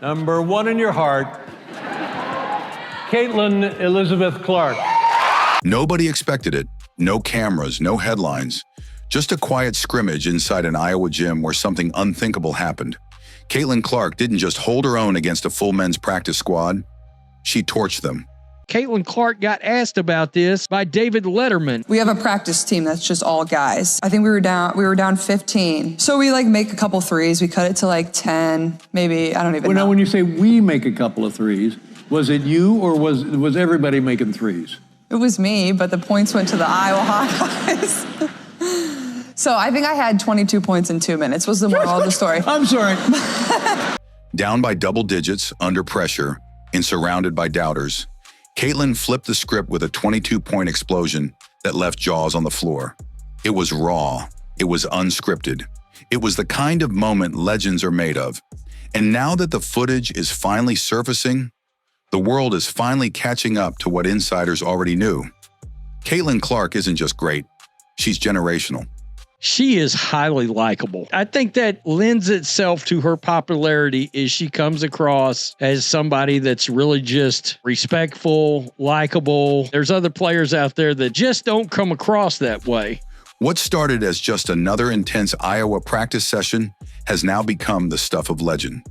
Number one in your heart, Caitlin Elizabeth Clark. Nobody expected it. No cameras, no headlines. Just a quiet scrimmage inside an Iowa gym where something unthinkable happened. Caitlin Clark didn't just hold her own against a full men's practice squad. She torched them. Caitlin Clark got asked about this by David Letterman. We have a practice team that's just all guys. I think we were down 15. So we make a couple threes. We cut it to 10, maybe, I don't even know. Now, when you say we make a couple of threes, was it you or was everybody making threes? It was me, but the points went to the Iowa Hawkeyes. So I think I had 22 points in 2 minutes was the moral of the story. I'm sorry. Down by double digits, under pressure, and surrounded by doubters, Caitlin flipped the script with a 22-point explosion that left jaws on the floor. It was raw. It was unscripted. It was the kind of moment legends are made of. And now that the footage is finally surfacing, the world is finally catching up to what insiders already knew. Caitlin Clark isn't just great. She's generational. She is highly likable. I think that lends itself to her popularity is she comes across as somebody that's really just respectful, likable. There's other players out there that just don't come across that way. What started as just another intense Iowa practice session has now become the stuff of legend.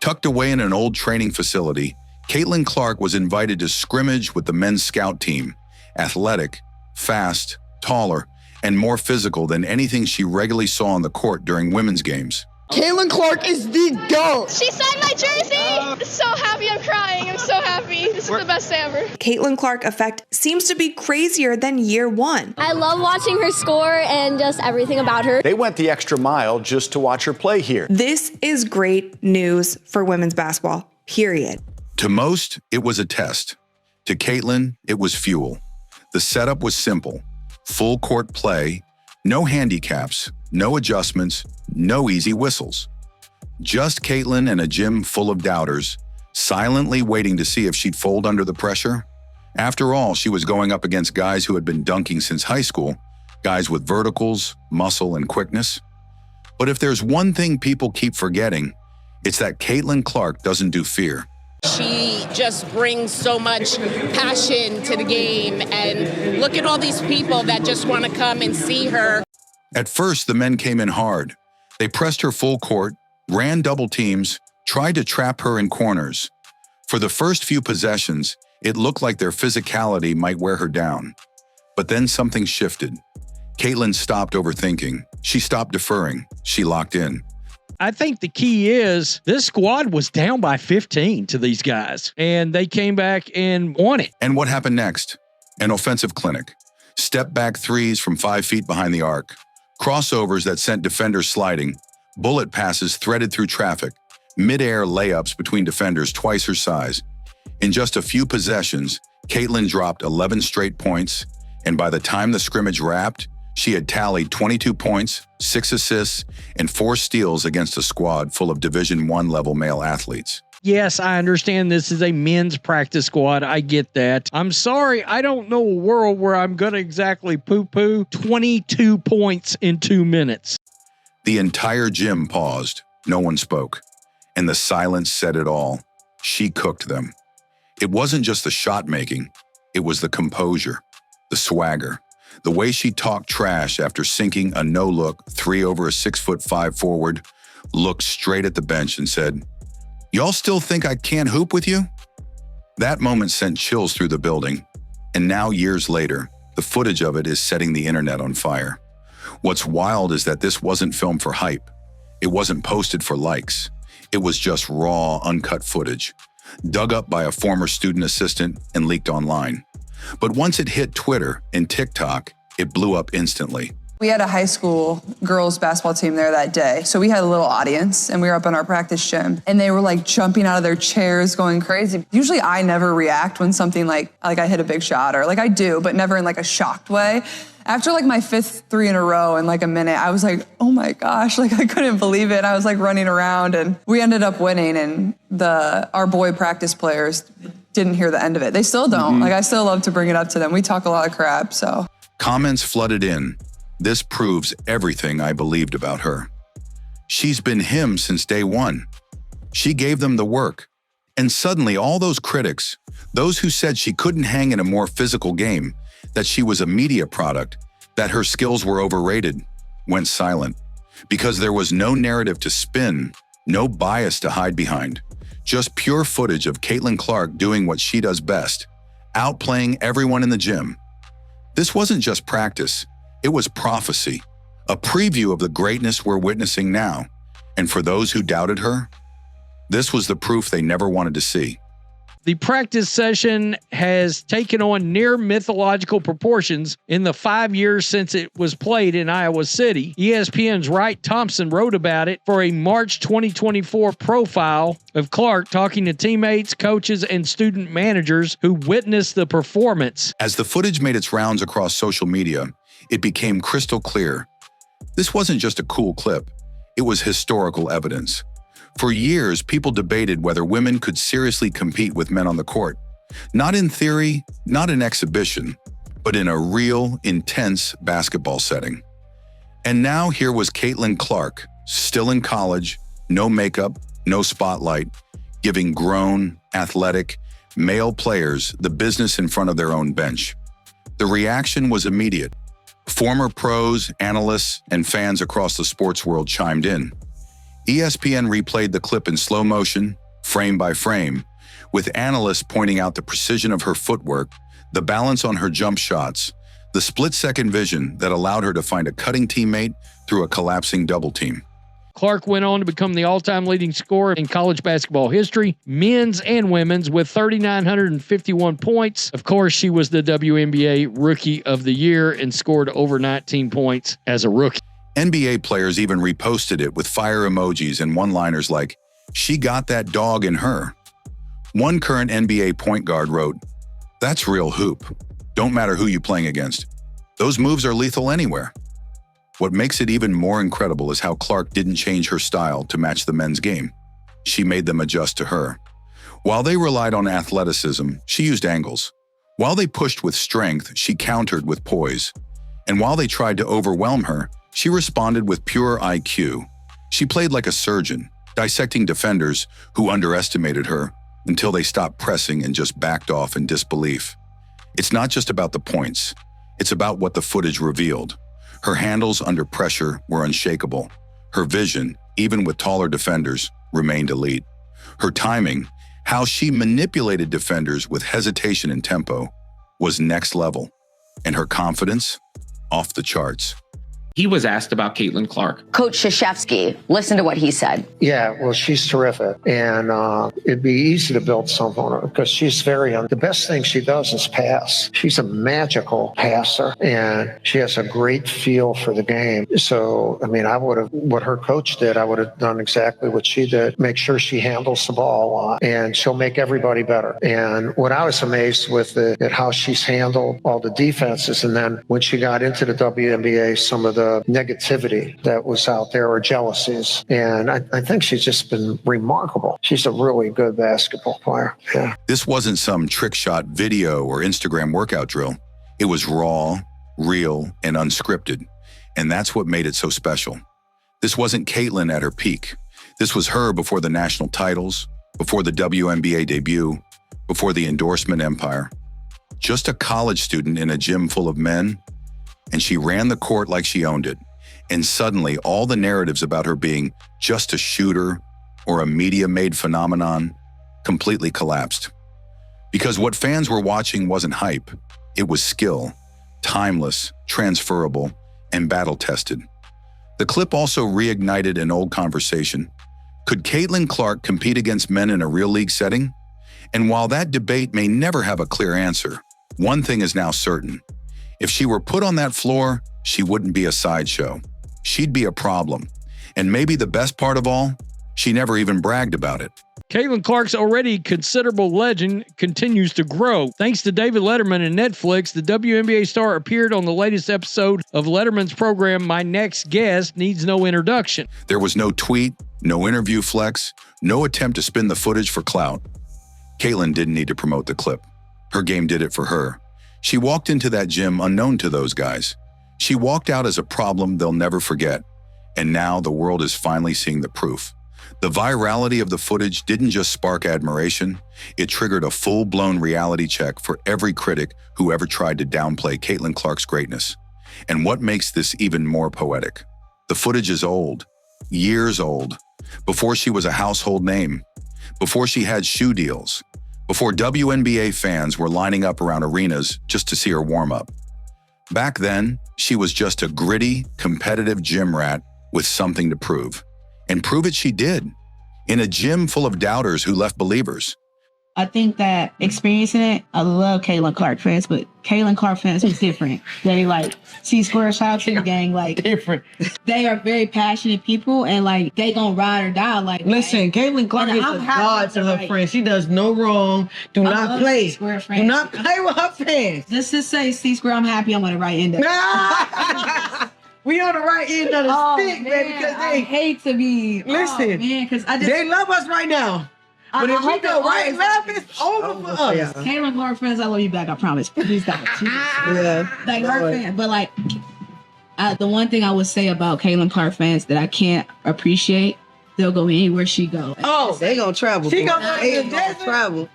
Tucked away in an old training facility, Caitlin Clark was invited to scrimmage with the men's scout team. Athletic, fast, taller, and more physical than anything she regularly saw on the court during women's games. Caitlin Clark is the GOAT! She signed my jersey! I'm so happy, I'm crying, I'm so happy. This is the best day ever. Caitlin Clark effect seems to be crazier than year one. I love watching her score and just everything about her. They went the extra mile just to watch her play here. This is great news for women's basketball, period. To most, it was a test. To Caitlin, it was fuel. The setup was simple. Full court play, no handicaps, no adjustments, no easy whistles. Just Caitlin and a gym full of doubters, silently waiting to see if she'd fold under the pressure. After all, she was going up against guys who had been dunking since high school, guys with verticals, muscle, and quickness. But if there's one thing people keep forgetting, it's that Caitlin Clark doesn't do fear. She just brings so much passion to the game, and look at all these people that just want to come and see her. At first, the men came in hard. They pressed her full court, ran double teams, tried to trap her in corners. For the first few possessions, it looked like their physicality might wear her down. But then something shifted. Caitlin stopped overthinking. She stopped deferring. She locked in. I think the key is this squad was down by 15 to these guys, and they came back and won it. And what happened next? An offensive clinic. Step back threes from 5 feet behind the arc. Crossovers that sent defenders sliding. Bullet passes threaded through traffic. Mid-air layups between defenders twice her size. In just a few possessions, Caitlin dropped 11 straight points, and by the time the scrimmage wrapped, she had tallied 22 points, 6 assists, and 4 steals against a squad full of Division I level male athletes. Yes, I understand this is a men's practice squad. I get that. I'm sorry, I don't know a world where I'm going to exactly poo-poo 22 points in 2 minutes. The entire gym paused. No one spoke. And the silence said it all. She cooked them. It wasn't just the shot making. It was the composure, the swagger. The way she talked trash after sinking a no-look 3 over a 6'5" forward, looked straight at the bench and said, "Y'all still think I can't hoop with you?" That moment sent chills through the building. And now, years later, the footage of it is setting the internet on fire. What's wild is that this wasn't filmed for hype. It wasn't posted for likes. It was just raw, uncut footage, dug up by a former student assistant and leaked online. But once it hit Twitter and TikTok, it blew up instantly. We had a high school girls basketball team there that day. So we had a little audience and we were up in our practice gym and they were jumping out of their chairs going crazy. Usually I never react when something like I hit a big shot or I do, but never in a shocked way. After my 5th 3 in a row in a minute, I was oh my gosh, I couldn't believe it. I was running around and we ended up winning and our boy practice players didn't hear the end of it. They still don't. I still love to bring it up to them. We talk a lot of crap, so. Comments flooded in. This proves everything I believed about her. She's been him since day one. She gave them the work. And suddenly all those critics, those who said she couldn't hang in a more physical game, that she was a media product, that her skills were overrated, went silent. Because there was no narrative to spin, no bias to hide behind. Just pure footage of Caitlin Clark doing what she does best, outplaying everyone in the gym. This wasn't just practice, it was prophecy, a preview of the greatness we're witnessing now. And for those who doubted her, this was the proof they never wanted to see. The practice session has taken on near mythological proportions in the 5 years since it was played in Iowa City. ESPN's Wright Thompson wrote about it for a March 2024 profile of Clark, talking to teammates, coaches, and student managers who witnessed the performance. As the footage made its rounds across social media, it became crystal clear. This wasn't just a cool clip, it was historical evidence. For years, people debated whether women could seriously compete with men on the court. Not in theory, not in exhibition, but in a real, intense basketball setting. And now here was Caitlin Clark, still in college, no makeup, no spotlight, giving grown, athletic, male players the business in front of their own bench. The reaction was immediate. Former pros, analysts, and fans across the sports world chimed in. ESPN replayed the clip in slow motion, frame by frame, with analysts pointing out the precision of her footwork, the balance on her jump shots, the split-second vision that allowed her to find a cutting teammate through a collapsing double team. Clark went on to become the all-time leading scorer in college basketball history, men's and women's, with 3,951 points. Of course, she was the WNBA Rookie of the Year and scored over 19 points as a rookie. NBA players even reposted it with fire emojis and one-liners like, "She got that dog in her." One current NBA point guard wrote, "That's real hoop. Don't matter who you're playing against. Those moves are lethal anywhere." What makes it even more incredible is how Clark didn't change her style to match the men's game. She made them adjust to her. While they relied on athleticism, she used angles. While they pushed with strength, she countered with poise. And while they tried to overwhelm her, she responded with pure IQ. She played like a surgeon, dissecting defenders who underestimated her until they stopped pressing and just backed off in disbelief. It's not just about the points. It's about what the footage revealed. Her handles under pressure were unshakable. Her vision, even with taller defenders, remained elite. Her timing, how she manipulated defenders with hesitation and tempo, was next level. And her confidence, off the charts. He was asked about Caitlin Clark. Coach Krzyzewski, listen to what he said. Yeah, well, she's terrific. And it'd be easy to build something on her because she's the best thing she does is pass. She's a magical passer and she has a great feel for the game. So, I mean, what her coach did, I would have done exactly what she did. Make sure she handles the ball a lot and she'll make everybody better. And what I was amazed with at how she's handled all the defenses. And then when she got into the WNBA, some of the negativity that was out there or jealousies. And I think she's just been remarkable. She's a really good basketball player. Yeah. This wasn't some trick shot video or Instagram workout drill. It was raw, real, and unscripted. And that's what made it so special. This wasn't Caitlin at her peak. This was her before the national titles, before the WNBA debut, before the endorsement empire. Just a college student in a gym full of men, and she ran the court like she owned it. And suddenly, all the narratives about her being just a shooter or a media-made phenomenon completely collapsed. Because what fans were watching wasn't hype. It was skill, timeless, transferable, and battle-tested. The clip also reignited an old conversation. Could Caitlin Clark compete against men in a real league setting? And while that debate may never have a clear answer, one thing is now certain. If she were put on that floor, she wouldn't be a sideshow. She'd be a problem. And maybe the best part of all, she never even bragged about it. Caitlin Clark's already considerable legend continues to grow. Thanks to David Letterman and Netflix, the WNBA star appeared on the latest episode of Letterman's program, My Next Guest Needs No Introduction. There was no tweet, no interview flex, no attempt to spin the footage for clout. Caitlin didn't need to promote the clip. Her game did it for her. She walked into that gym unknown to those guys. She walked out as a problem they'll never forget. And now the world is finally seeing the proof. The virality of the footage didn't just spark admiration, it triggered a full-blown reality check for every critic who ever tried to downplay Caitlin Clark's greatness. And what makes this even more poetic? The footage is old, years old, before she was a household name, before she had shoe deals, before WNBA fans were lining up around arenas just to see her warm up. Back then, she was just a gritty, competitive gym rat with something to prove. And prove it she did, in a gym full of doubters who left believers. I think that experiencing it, I love Caitlin Clark fans, but Caitlin Clark fans is different. They C-Square, shout out to the gang, different. They are very passionate people and they gonna ride or die. Listen, Caitlin Clark is a god to her friends. She does no wrong. Do not play. Do not play with her fans. Let's just say C-Square, I'm happy I'm on the right end of it. We on the right end of the stick, baby, because I hate to be. Listen, because they love us right now. But if we go right and left, it's over for us. Caitlin Clark fans, I love you back. I promise. Please stop. Yeah. Her fans, but the one thing I would say about Caitlin Clark fans that I can't appreciate, they'll go anywhere she go. Oh, they gonna travel. She gonna travel.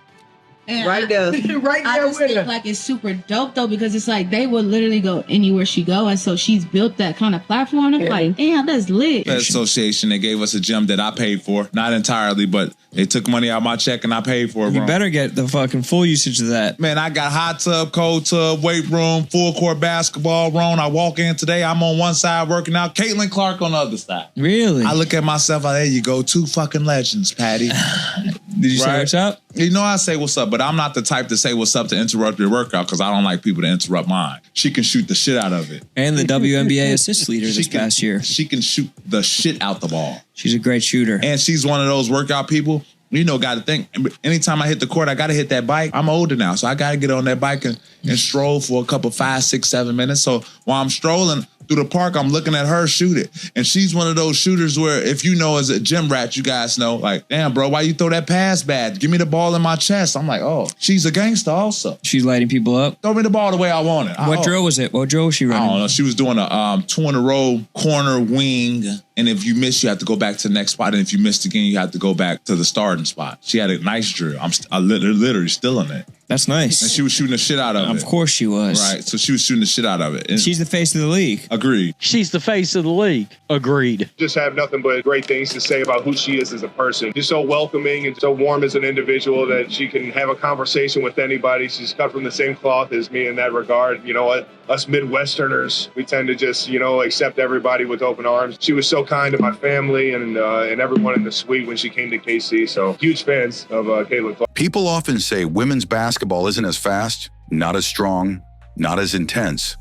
And right there. Right there I just with think her. It's super dope though, because it's they would literally go anywhere she go, and so she's built that kind of platform. I'm damn, that's lit. The association, they gave us a gym that I paid for, not entirely, but they took money out of my check and I paid for it. You better get the fucking full usage of that. Man, I got hot tub, cold tub, weight room, full court basketball room. I walk in today, I'm on one side working out, Caitlin Clark on the other side. Really? I look at myself, there you go, 2 fucking legends, Patty. Did you say what's up? You know I say what's up, but I'm not the type to say what's up to interrupt your workout because I don't like people to interrupt mine. She can shoot the shit out of it. And the WNBA assist leader this past year. She can shoot the shit out the ball. She's a great shooter. And she's one of those workout people, got to think, anytime I hit the court, I got to hit that bike. I'm older now, so I got to get on that bike and stroll for a couple 5, 6, 7 minutes. So while I'm strolling through the park, I'm looking at her shoot it. And she's one of those shooters where if you know as a gym rat, you guys know, damn, bro, why you throw that pass bad? Give me the ball in my chest. I'm like, oh, she's a gangster also. She's lighting people up. Throw me the ball the way I want it. What drill was it? What drill was she running? I don't know. She was doing a 2 in a row corner wing. And if you miss, you have to go back to the next spot. And if you missed again, you have to go back to the starting spot. She had a nice drill. I'm literally still in it. That's nice. And she was shooting the shit out of it. Of course she was. Right. So she was shooting the shit out of it. And she's the face of the league. Agreed. She's the face of the league. Agreed. Just have nothing but great things to say about who she is as a person. She's so welcoming and so warm as an individual that she can have a conversation with anybody. She's cut from the same cloth as me in that regard. You know what? Us Midwesterners, we tend to just, accept everybody with open arms. She was so kind to my family and everyone in the suite when she came to KC. So huge fans of Caitlin Clark. People often say women's basketball isn't as fast, not as strong, not as intense.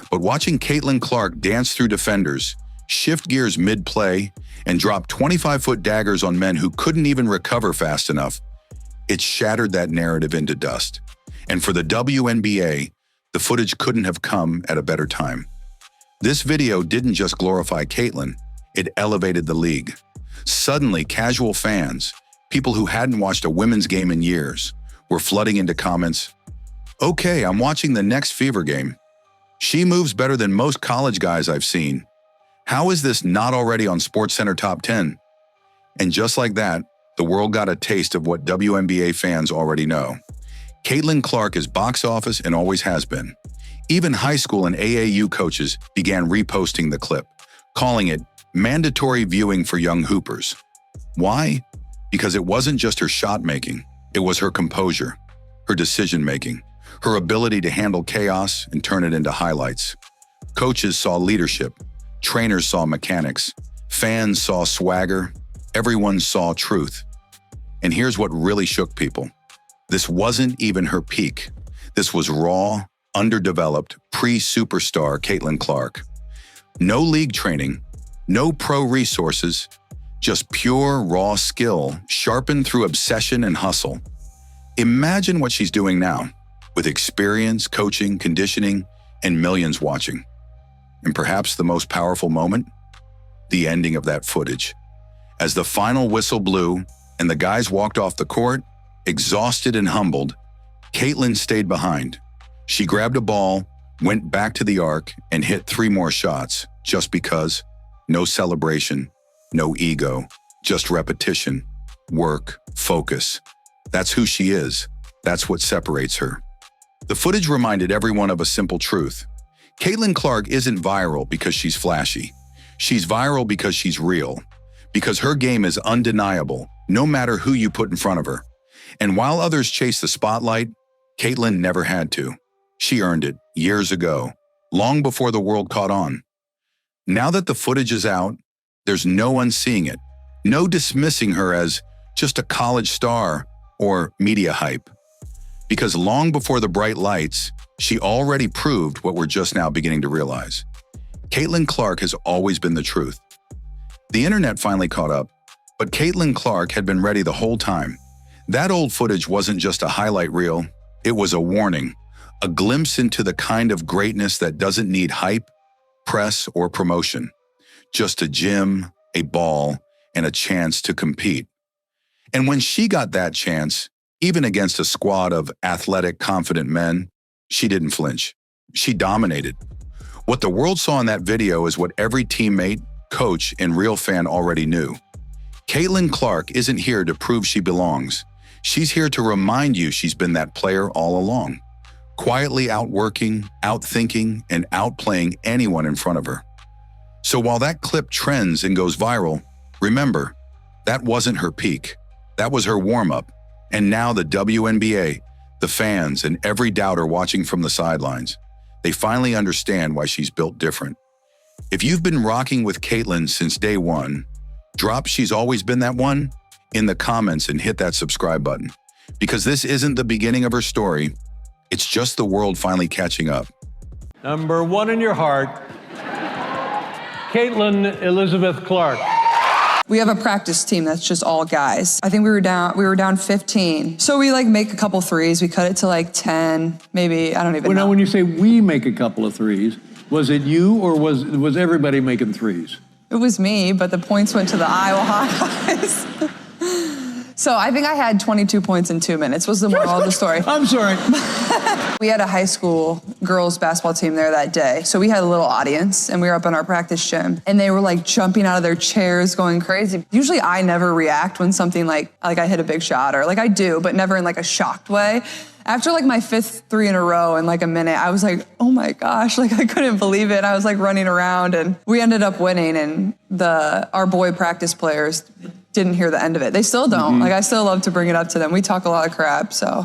But watching Caitlin Clark dance through defenders, shift gears mid-play, and drop 25-foot daggers on men who couldn't even recover fast enough, it shattered that narrative into dust. And for the WNBA, the footage couldn't have come at a better time. This video didn't just glorify Caitlin, it elevated the league. Suddenly, casual fans, people who hadn't watched a women's game in years, were flooding into comments. Okay, I'm watching the next Fever game. She moves better than most college guys I've seen. How is this not already on SportsCenter Top 10? And just like that, the world got a taste of what WNBA fans already know. Caitlin Clark is box office and always has been. Even high school and AAU coaches began reposting the clip, calling it mandatory viewing for young hoopers. Why? Because it wasn't just her shot making, it was her composure, her decision making, her ability to handle chaos and turn it into highlights. Coaches saw leadership, trainers saw mechanics, fans saw swagger, everyone saw truth. And here's what really shook people. This wasn't even her peak. This was raw, underdeveloped, pre-superstar Caitlin Clark. No league training, no pro resources, just pure, raw skill, sharpened through obsession and hustle. Imagine what she's doing now, with experience, coaching, conditioning, and millions watching. And perhaps the most powerful moment? The ending of that footage. As the final whistle blew and the guys walked off the court, exhausted and humbled, Caitlin stayed behind. She grabbed a ball, went back to the arc, and hit 3 more shots, just because. No celebration, no ego, just repetition, work, focus. That's who she is. That's what separates her. The footage reminded everyone of a simple truth. Caitlin Clark isn't viral because she's flashy. She's viral because she's real, because her game is undeniable, no matter who you put in front of her. And while others chase the spotlight, Caitlin never had to. She earned it years ago, long before the world caught on. Now that the footage is out, there's no one seeing it, no dismissing her as just a college star or media hype. Because long before the bright lights, she already proved what we're just now beginning to realize. Caitlin Clark has always been the truth. The internet finally caught up, but Caitlin Clark had been ready the whole time. That old footage wasn't just a highlight reel, it was a warning, a glimpse into the kind of greatness that doesn't need hype, press, or promotion. Just a gym, a ball, and a chance to compete. And when she got that chance, even against a squad of athletic, confident men, she didn't flinch. She dominated. What the world saw in that video is what every teammate, coach, and real fan already knew. Caitlin Clark isn't here to prove she belongs. She's here to remind you she's been that player all along, quietly outworking, outthinking, and outplaying anyone in front of her. So while that clip trends and goes viral, remember, that wasn't her peak. That was her warm-up. And now the WNBA, the fans, and every doubter watching from the sidelines, they finally understand why she's built different. If you've been rocking with Caitlin since day one, drop "She's Always Been That One" in the comments and hit that subscribe button. Because this isn't the beginning of her story, it's just the world finally catching up. Number one in your heart, Caitlin Elizabeth Clark. We have a practice team that's just all guys. I think we were down 15. So we make a couple threes. We cut it to 10, maybe, I don't even know. Now, when you say we make a couple of threes, was it you or was everybody making threes? It was me, but the points went to the Iowa Hawkeyes. So I think I had 22 points in 2 minutes was the moral of the story. I'm sorry. We had a high school girls basketball team there that day. So we had a little audience and we were up in our practice gym and they were jumping out of their chairs going crazy. Usually I never react when something like I hit a big shot or I do, but never in a shocked way. After my fifth three in a row in a minute, I was oh my gosh, I couldn't believe it. I was running around and we ended up winning and our boy practice players didn't hear the end of it. They still don't. I still love to bring it up to them. We talk a lot of crap, so.